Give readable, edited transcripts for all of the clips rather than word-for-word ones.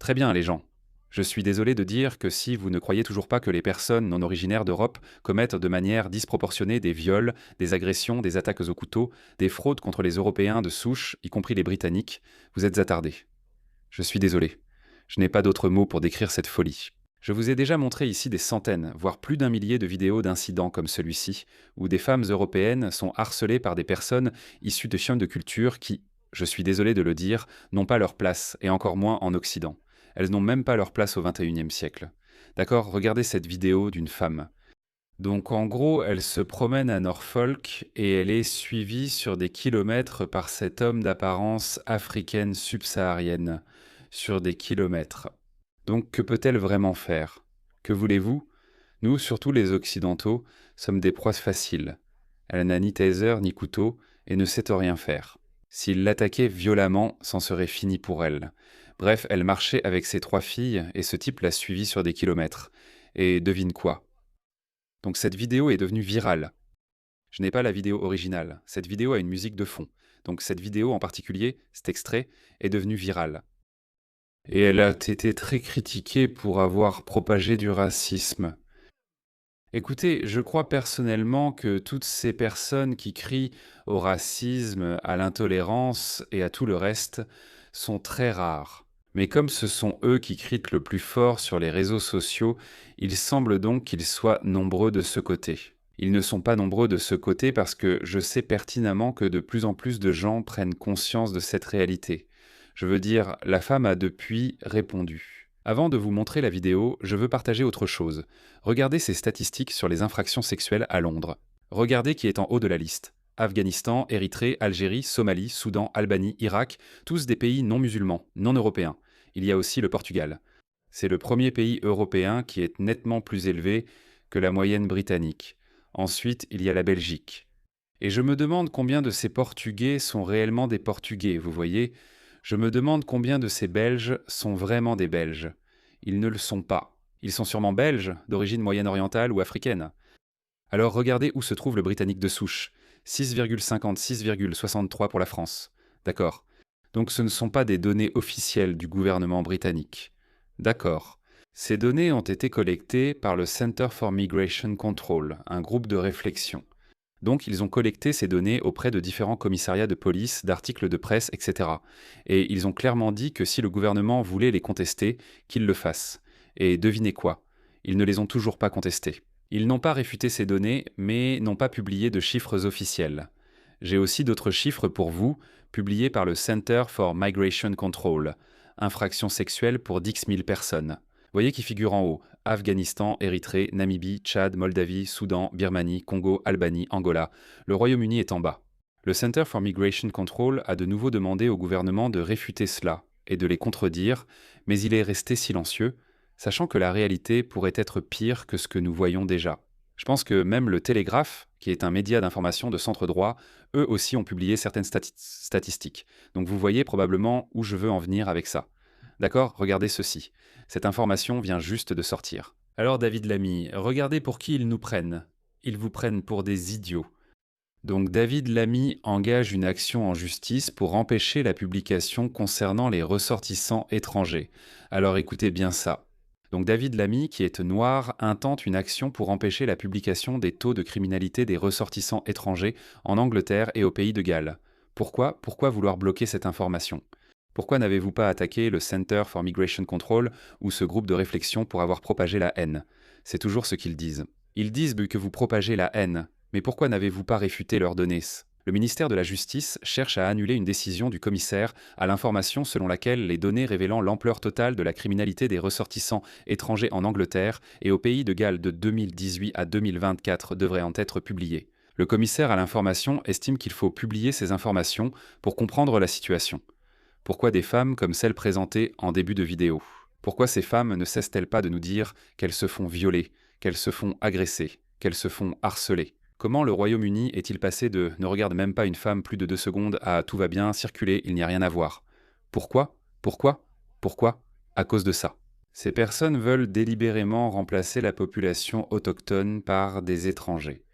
Très bien, les gens. Je suis désolé de dire que si vous ne croyez toujours pas que les personnes non originaires d'Europe commettent de manière disproportionnée des viols, des agressions, des attaques au couteau, des fraudes contre les Européens de souche, y compris les Britanniques, vous êtes attardés. Je suis désolé. Je n'ai pas d'autres mots pour décrire cette folie. Je vous ai déjà montré ici des centaines, voire plus d'un millier de vidéos d'incidents comme celui-ci, où des femmes européennes sont harcelées par des personnes issues de chaînes de culture qui, je suis désolé de le dire, n'ont pas leur place, et encore moins en Occident. Elles n'ont même pas leur place au XXIe siècle. D'accord, regardez cette vidéo d'une femme. Donc en gros, elle se promène à Norfolk et elle est suivie sur des kilomètres par cet homme d'apparence africaine subsaharienne. Sur des kilomètres. Donc que peut-elle vraiment faire? Que voulez-vous? Nous, surtout les Occidentaux, sommes des proies faciles. Elle n'a ni taser ni couteau et ne sait rien faire. S'il l'attaquait violemment, c'en serait fini pour elle. Bref, elle marchait avec ses 3 filles et ce type l'a suivie sur des kilomètres. Et devine quoi? Donc cette vidéo est devenue virale. Je n'ai pas la vidéo originale. Cette vidéo a une musique de fond. Donc cette vidéo en particulier, cet extrait, est devenu viral. Et elle a été très critiquée pour avoir propagé du racisme. Écoutez, je crois personnellement que toutes ces personnes qui crient au racisme, à l'intolérance et à tout le reste sont très rares. Mais comme ce sont eux qui crient le plus fort sur les réseaux sociaux, il semble donc qu'ils soient nombreux de ce côté. Ils ne sont pas nombreux de ce côté parce que je sais pertinemment que de plus en plus de gens prennent conscience de cette réalité. Je veux dire, la femme a depuis répondu. Avant de vous montrer la vidéo, je veux partager autre chose. Regardez ces statistiques sur les infractions sexuelles à Londres. Regardez qui est en haut de la liste. Afghanistan, Érythrée, Algérie, Somalie, Soudan, Albanie, Irak, tous des pays non musulmans, non européens. Il y a aussi le Portugal. C'est le premier pays européen qui est nettement plus élevé que la moyenne britannique. Ensuite, il y a la Belgique. Et je me demande combien de ces Portugais sont réellement des Portugais, vous voyez? Je me demande combien de ces Belges sont vraiment des Belges. Ils ne le sont pas. Ils sont sûrement belges, d'origine moyenne-orientale ou africaine. Alors regardez où se trouve le Britannique de souche. 6,50, 6,63 pour la France. D'accord. Donc ce ne sont pas des données officielles du gouvernement britannique. D'accord. Ces données ont été collectées par le Center for Migration Control, un groupe de réflexion. Donc ils ont collecté ces données auprès de différents commissariats de police, d'articles de presse, etc. Et ils ont clairement dit que si le gouvernement voulait les contester, qu'il le fasse. Et devinez quoi? Ils ne les ont toujours pas contestés. Ils n'ont pas réfuté ces données, mais n'ont pas publié de chiffres officiels. J'ai aussi d'autres chiffres pour vous, publiés par le Center for Migration Control. Infractions sexuelles pour 10 000 personnes. Voyez qui figure en haut: Afghanistan, Érythrée, Namibie, Tchad, Moldavie, Soudan, Birmanie, Congo, Albanie, Angola. Le Royaume-Uni est en bas. Le Center for Migration Control a de nouveau demandé au gouvernement de réfuter cela et de les contredire, mais il est resté silencieux, sachant que la réalité pourrait être pire que ce que nous voyons déjà. Je pense que même le Télégraphe, qui est un média d'information de centre droit, eux aussi ont publié certaines statistiques. Donc vous voyez probablement où je veux en venir avec ça. D'accord? Regardez ceci. Cette information vient juste de sortir. Alors David Lamy, regardez pour qui ils nous prennent. Ils vous prennent pour des idiots. Donc David Lamy engage une action en justice pour empêcher la publication concernant les ressortissants étrangers. Alors écoutez bien ça. Donc David Lamy, qui est noir, intente une action pour empêcher la publication des taux de criminalité des ressortissants étrangers en Angleterre et au pays de Galles. Pourquoi vouloir bloquer cette information? Pourquoi n'avez-vous pas attaqué le Center for Migration Control ou ce groupe de réflexion pour avoir propagé la haine? C'est toujours ce qu'ils disent. Ils disent que vous propagez la haine, mais pourquoi n'avez-vous pas réfuté leurs données? Le ministère de la Justice cherche à annuler une décision du commissaire à l'information selon laquelle les données révélant l'ampleur totale de la criminalité des ressortissants étrangers en Angleterre et au pays de Galles de 2018 à 2024 devraient en être publiées. Le commissaire à l'information estime qu'il faut publier ces informations pour comprendre la situation. Pourquoi des femmes comme celles présentées en début de vidéo? Pourquoi ces femmes ne cessent-elles pas de nous dire qu'elles se font violer, qu'elles se font agresser, qu'elles se font harceler? Comment le Royaume-Uni est-il passé de « ne regarde même pas une femme plus de 2 secondes » à « tout va bien, circuler, il n'y a rien à voir » ? Pourquoi? À cause de ça. Ces personnes veulent délibérément remplacer la population autochtone par des étrangers.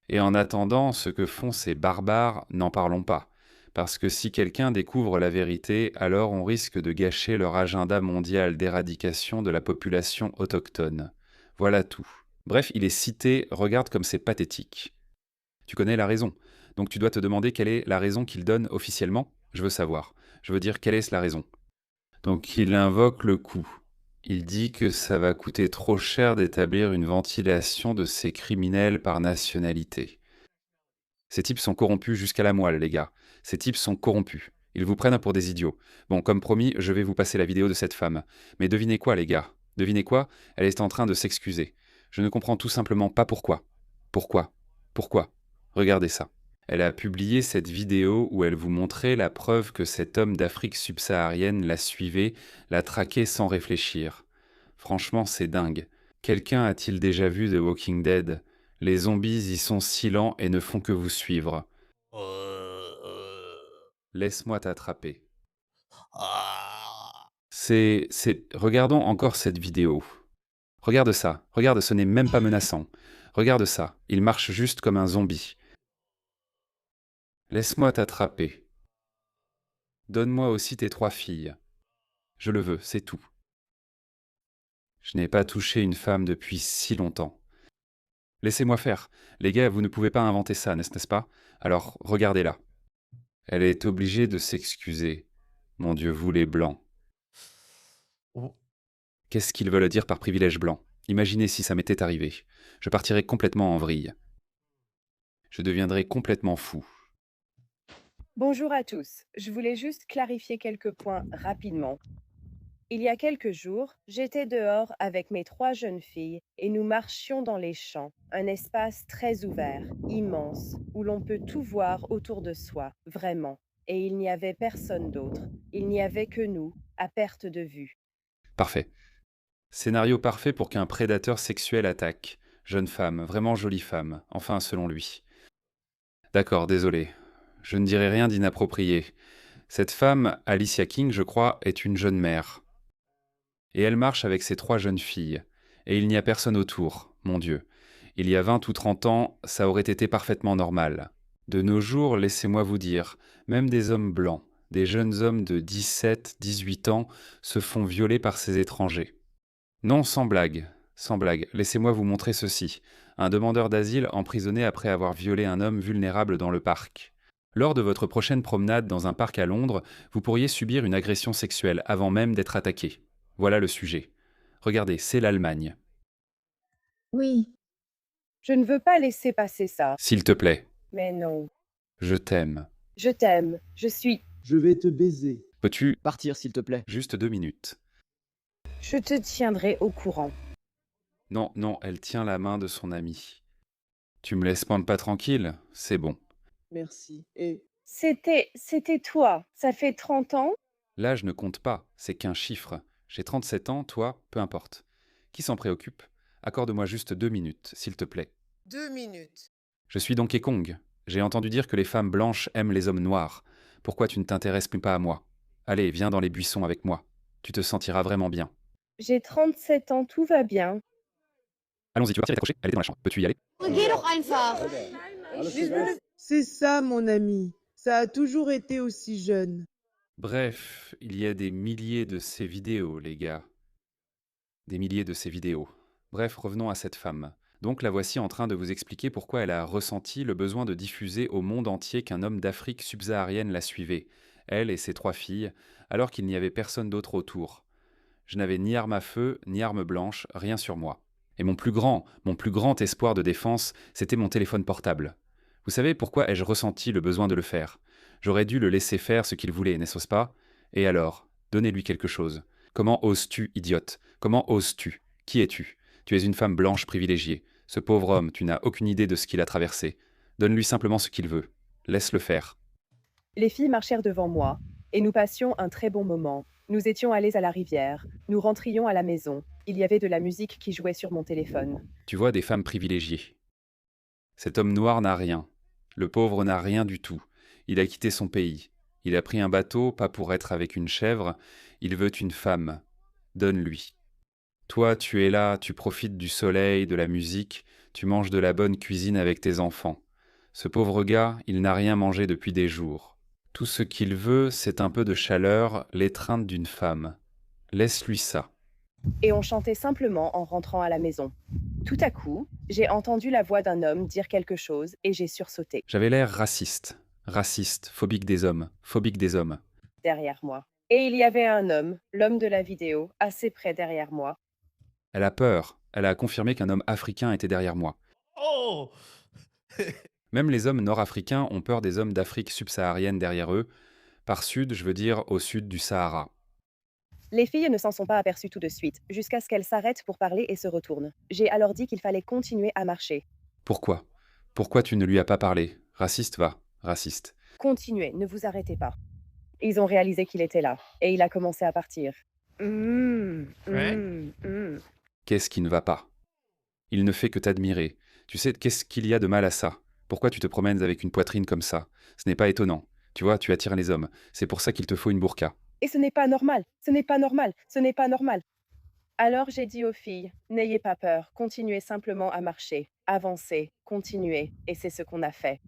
Et en attendant, ce que font ces barbares, n'en parlons pas. Parce que si quelqu'un découvre la vérité, alors on risque de gâcher leur agenda mondial d'éradication de la population autochtone. Voilà tout. Bref, il est cité, regarde comme c'est pathétique. Tu connais la raison. Donc tu dois te demander quelle est la raison qu'il donne officiellement. Je veux savoir. Je veux dire, quelle est la raison? Donc il invoque le coût. Il dit que ça va coûter trop cher d'établir une ventilation de ces criminels par nationalité. Ces types sont corrompus jusqu'à la moelle, les gars. Ces types sont corrompus. Ils vous prennent pour des idiots. Bon, comme promis, je vais vous passer la vidéo de cette femme. Mais devinez quoi, les gars? Devinez quoi? Elle est en train de s'excuser. Je ne comprends tout simplement pas pourquoi. Pourquoi? Pourquoi? Regardez ça. Elle a publié cette vidéo où elle vous montrait la preuve que cet homme d'Afrique subsaharienne la suivait, la traquait sans réfléchir. Franchement, c'est dingue. Quelqu'un a-t-il déjà vu The Walking Dead? Les zombies y sont si lents et ne font que vous suivre. Laisse-moi t'attraper. Regardons encore cette vidéo. Regarde ça. Regarde, ce n'est même pas menaçant. Regarde ça. Il marche juste comme un zombie. Laisse-moi t'attraper. Donne-moi aussi tes 3 filles. Je le veux, c'est tout. Je n'ai pas touché une femme depuis si longtemps. Laissez-moi faire. Les gars, vous ne pouvez pas inventer ça, n'est-ce pas? Alors, regardez-la. Elle est obligée de s'excuser. Mon Dieu, vous les blancs. Oh. Qu'est-ce qu'ils veulent dire par privilège blanc? Imaginez si ça m'était arrivé. Je partirais complètement en vrille. Je deviendrais complètement fou. Bonjour à tous. Je voulais juste clarifier quelques points rapidement. Il y a quelques jours, j'étais dehors avec mes 3 jeunes filles et nous marchions dans les champs, un espace très ouvert, immense, où l'on peut tout voir autour de soi, vraiment. Et il n'y avait personne d'autre. Il n'y avait que nous, à perte de vue. Parfait. Scénario parfait pour qu'un prédateur sexuel attaque. Jeune femme, vraiment jolie femme, enfin selon lui. D'accord, désolé. Je ne dirai rien d'inapproprié. Cette femme, Alicia King, je crois, est une jeune mère. Et elle marche avec ses 3 jeunes filles. Et il n'y a personne autour, mon Dieu. Il y a 20 ou 30 ans, ça aurait été parfaitement normal. De nos jours, laissez-moi vous dire, même des hommes blancs, des jeunes hommes de 17, 18 ans, se font violer par ces étrangers. Non, sans blague, sans blague, laissez-moi vous montrer ceci. Un demandeur d'asile emprisonné après avoir violé un homme vulnérable dans le parc. Lors de votre prochaine promenade dans un parc à Londres, vous pourriez subir une agression sexuelle avant même d'être attaqué. Voilà le sujet. Regardez, c'est l'Allemagne. Oui, Je ne veux pas laisser passer ça. S'il te plaît, Mais non. je t'aime. Je t'aime. Je suis... Je vais te baiser. Peux-tu Partir, s'il te plaît. juste 2 minutes? Je te tiendrai au courant. Non, non, elle tient la main de son ami. Tu me laisses pas tranquille? C'est bon. Merci. Et C'était toi. Ça fait 30 ans? L'âge ne compte pas, c'est qu'un chiffre. J'ai 37 ans, toi, peu importe. Qui s'en préoccupe? Accorde-moi juste 2 minutes, s'il te plaît. 2 minutes. Je suis Donkey Kong. J'ai entendu dire que les femmes blanches aiment les hommes noirs. Pourquoi tu ne t'intéresses plus pas à moi? Allez, viens dans les buissons avec moi. Tu te sentiras vraiment bien. J'ai 37 ans, tout va bien. Allons-y, tu vas partir et t'accrocher? Elle est dans la chambre. Peux-tu y aller? geh doch einfach. c'est ça, mon ami. Ça a toujours été aussi jeune. Bref, il y a des milliers de ces vidéos, les gars. Des milliers de ces vidéos. Bref, revenons à cette femme. Donc la voici en train de vous expliquer pourquoi elle a ressenti le besoin de diffuser au monde entier qu'un homme d'Afrique subsaharienne la suivait, elle et ses 3 filles, alors qu'il n'y avait personne d'autre autour. Je n'avais ni arme à feu, ni arme blanche, rien sur moi. Et mon plus grand espoir de défense, c'était mon téléphone portable. Vous savez pourquoi ai-je ressenti le besoin de le faire? J'aurais dû le laisser faire ce qu'il voulait, n'est-ce pas? Et alors, donnez-lui quelque chose. Comment oses-tu, idiote? Comment oses-tu? Qui es-tu? Tu es une femme blanche privilégiée. Ce pauvre homme, tu n'as aucune idée de ce qu'il a traversé. Donne-lui simplement ce qu'il veut. Laisse-le faire. Les filles marchèrent devant moi, et nous passions un très bon moment. Nous étions allés à la rivière, nous rentrions à la maison. Il y avait de la musique qui jouait sur mon téléphone. Tu vois des femmes privilégiées. Cet homme noir n'a rien. Le pauvre n'a rien du tout. Il a quitté son pays. Il a pris un bateau, pas pour être avec une chèvre. Il veut une femme. Donne-lui. Toi, tu es là, tu profites du soleil, de la musique, tu manges de la bonne cuisine avec tes enfants. Ce pauvre gars, il n'a rien mangé depuis des jours. Tout ce qu'il veut, c'est un peu de chaleur, l'étreinte d'une femme. Laisse-lui ça. Et on chantait simplement en rentrant à la maison. Tout à coup, j'ai entendu la voix d'un homme dire quelque chose et j'ai sursauté J'avais l'air raciste. Raciste, phobique des hommes, phobique des hommes. derrière moi. Et il y avait un homme, l'homme de la vidéo, assez près derrière moi. Elle a peur. Elle a confirmé qu'un homme africain était derrière moi. Oh! Même les hommes nord-africains ont peur des hommes d'Afrique subsaharienne derrière eux. Par sud, je veux dire au sud du Sahara. Les filles ne s'en sont pas aperçues tout de suite, jusqu'à ce qu'elles s'arrêtent pour parler et se retournent. J'ai alors dit qu'il fallait continuer à marcher. Pourquoi? Pourquoi tu ne lui as pas parlé? Raciste, va, raciste. Continuez, ne vous arrêtez pas. Ils ont réalisé qu'il était là, et il a commencé à partir. Ouais. Qu'est-ce qui ne va pas? Il ne fait que t'admirer. Tu sais, qu'est-ce qu'il y a de mal à ça? Pourquoi tu te promènes avec une poitrine comme ça? Ce n'est pas étonnant. Tu vois, tu attires les hommes. C'est pour ça qu'il te faut une burqa. Et ce n'est pas normal, ce n'est pas normal, ce n'est pas normal. Alors j'ai dit aux filles, n'ayez pas peur, continuez simplement à marcher, avancez, continuez, et c'est ce qu'on a fait.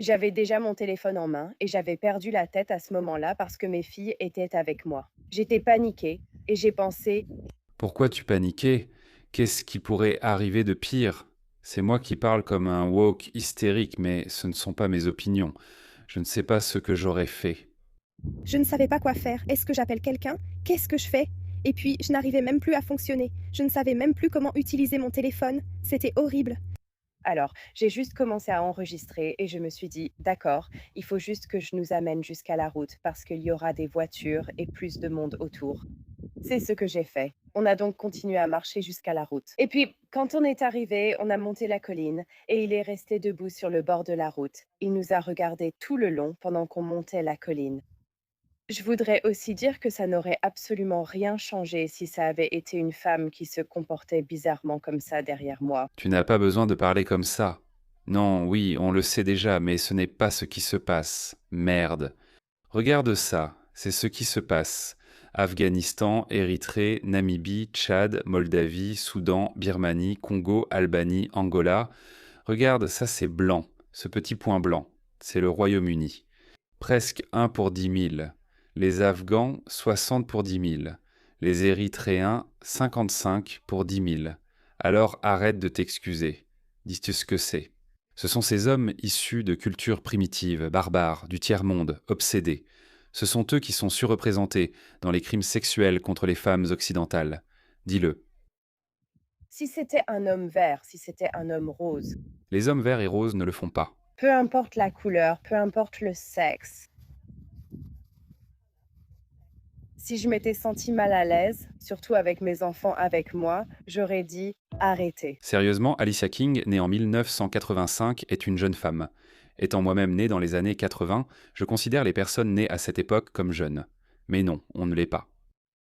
J'avais déjà mon téléphone en main et j'avais perdu la tête à ce moment-là parce que mes filles étaient avec moi. J'étais paniquée et j'ai pensé, Pourquoi tu paniquais? Qu'est-ce qui pourrait arriver de pire? C'est moi qui parle comme un woke hystérique, mais ce ne sont pas mes opinions. Je ne sais pas ce que j'aurais fait. Je ne savais pas quoi faire. Est-ce que j'appelle quelqu'un? Qu'est-ce que je fais? Et puis, je n'arrivais même plus à fonctionner. Je ne savais même plus comment utiliser mon téléphone. C'était horrible. alors j'ai juste commencé à enregistrer et je me suis dit, d'accord, il faut juste que je nous amène jusqu'à la route parce qu'il y aura des voitures et plus de monde autour. C'est ce que j'ai fait. On a donc continué à marcher jusqu'à la route. Et puis, quand on est arrivé, on a monté la colline et il est resté debout sur le bord de la route. Il nous a regardés tout le long pendant qu'on montait la colline. Je voudrais aussi dire que ça n'aurait absolument rien changé si ça avait été une femme qui se comportait bizarrement comme ça derrière moi. Tu n'as pas besoin de parler comme ça. Non, oui, on le sait déjà, mais ce n'est pas ce qui se passe. Merde. Regarde ça, c'est ce qui se passe. Afghanistan, Érythrée, Namibie, Tchad, Moldavie, Soudan, Birmanie, Congo, Albanie, Angola. Regarde, ça c'est blanc, ce petit point blanc. C'est le Royaume-Uni. Presque 1 pour 10 000. Les Afghans, 60 pour 10 000. Les Érythréens, 55 pour 10 000. Alors arrête de t'excuser. Dis-tu ce que c'est? Ce sont ces hommes issus de cultures primitives, barbares, du tiers-monde, obsédés. Ce sont eux qui sont surreprésentés dans les crimes sexuels contre les femmes occidentales. Dis-le. Si c'était un homme vert, si c'était un homme rose, Les hommes verts et roses ne le font pas. peu importe la couleur, peu importe le sexe, si je m'étais sentie mal à l'aise, surtout avec mes enfants avec moi, j'aurais dit arrêtez. Sérieusement, Alicia King, née en 1985, est une jeune femme. Étant moi-même né dans les années 80, je considère les personnes nées à cette époque comme jeunes. Mais non, on ne l'est pas.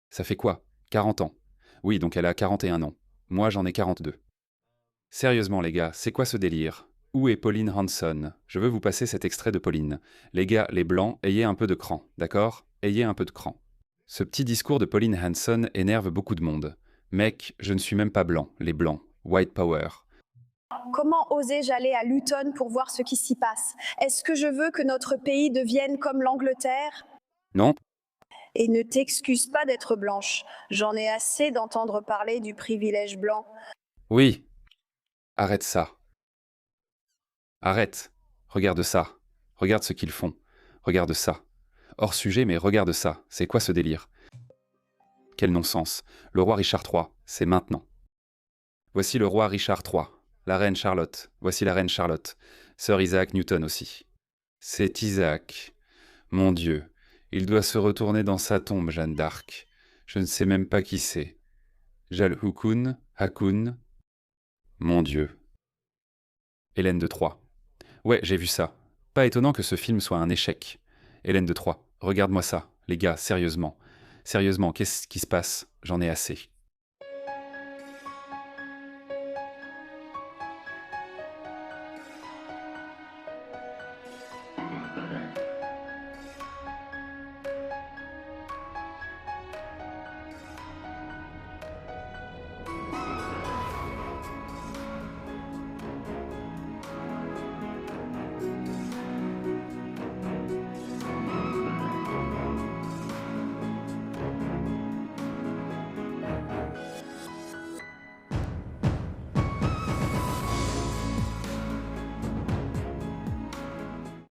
Ça fait quoi? 40 ans. Oui, donc elle a 41 ans. Moi, j'en ai 42. Sérieusement, les gars, c'est quoi ce délire? Où est Pauline Hanson? Je veux vous passer cet extrait de Pauline. Les gars, les blancs, ayez un peu de cran, d'accord? Ayez un peu de cran. Ce petit discours de Pauline Hanson énerve beaucoup de monde. Mec, je ne suis même pas blanc, les blancs. White power. Comment osais-je aller à Luton pour voir ce qui s'y passe? Est-ce que je veux que notre pays devienne comme l'Angleterre? Non? Et ne t'excuse pas d'être blanche. J'en ai assez d'entendre parler du privilège blanc. Oui. Arrête ça. Arrête. Regarde ça. Regarde ce qu'ils font. Regarde ça. Hors sujet, mais regarde ça. C'est quoi ce délire? Quel non-sens. Le roi Richard III, c'est maintenant. Voici le roi Richard III. La reine Charlotte. Voici la reine Charlotte. Sir Isaac Newton aussi. C'est Isaac. Mon Dieu. Il doit se retourner dans sa tombe, Jeanne d'Arc. Je ne sais même pas qui c'est. Jalhoukoun, Hakoun. Mon Dieu. Hélène de Troie. Ouais, j'ai vu ça. Pas étonnant que ce film soit un échec. Hélène de Troie, regarde-moi ça. Les gars, sérieusement. Sérieusement, qu'est-ce qui se passe? J'en ai assez.